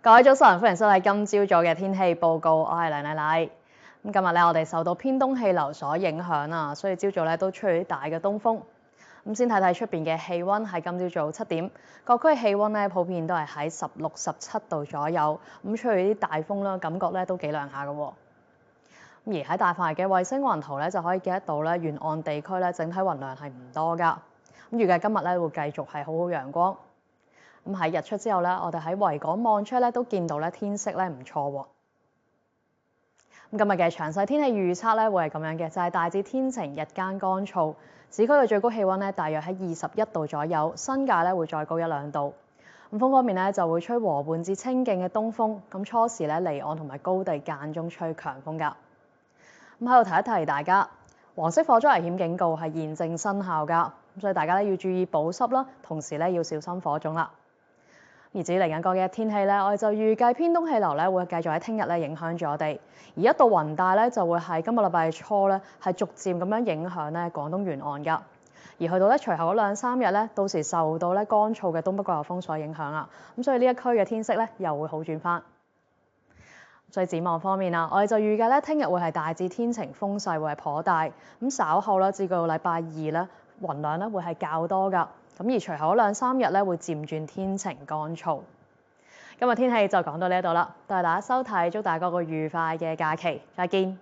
各位早晨，歡迎收睇今朝早嘅天氣報告，我係梁麗麗。今日咧，我哋受到偏東氣流所影響啊，所以朝早咧都吹大嘅東風。先睇睇出邊嘅氣温，喺今朝早7點，各區氣温咧普遍都係喺16、17度左右，吹啲大風啦，感覺咧都幾涼下嘅喎。而喺大範圍嘅衛星雲圖咧，就可以見得到咧，沿岸地區咧整體雲量係唔多㗎。預計今日咧會繼續係好好陽光。喺日出之後咧，我哋喺維港望出咧都見到咧天色咧唔錯喎。今日嘅詳細天氣預測咧會係咁樣嘅，就係大致天晴，日間乾燥，市區嘅最高氣温咧大約喺21度左右，新界咧會再高1、2度。風方面咧就會吹和緩至清勁嘅東風，初時咧離岸同埋高地間中吹強風㗎。喺度提一提大家，黃色火災危險警告係現正生效㗎，所以大家咧要注意保濕啦，同時咧要小心火種啦。而至於嚟緊個嘅天氣咧，我哋就預計偏東氣流咧會繼續喺聽日咧影響住我哋，而一道雲帶咧就會係今個禮拜初咧係逐漸咁樣影響咧廣東沿岸㗎。而去到咧隨後嗰2、3日咧，到時受到咧乾燥嘅東北季候風所影響啊，所以呢一區嘅天色咧又會好轉翻。所以展望方面啊，我哋就預計咧聽日會係大致天晴，風勢會係頗大，稍後咧至到禮拜2咧雲量咧會係較多㗎。而隨後嗰2、3日咧會漸轉天晴乾燥。今日天氣就講到呢一度啦，多謝大家收睇，祝大家個愉快嘅假期，再見。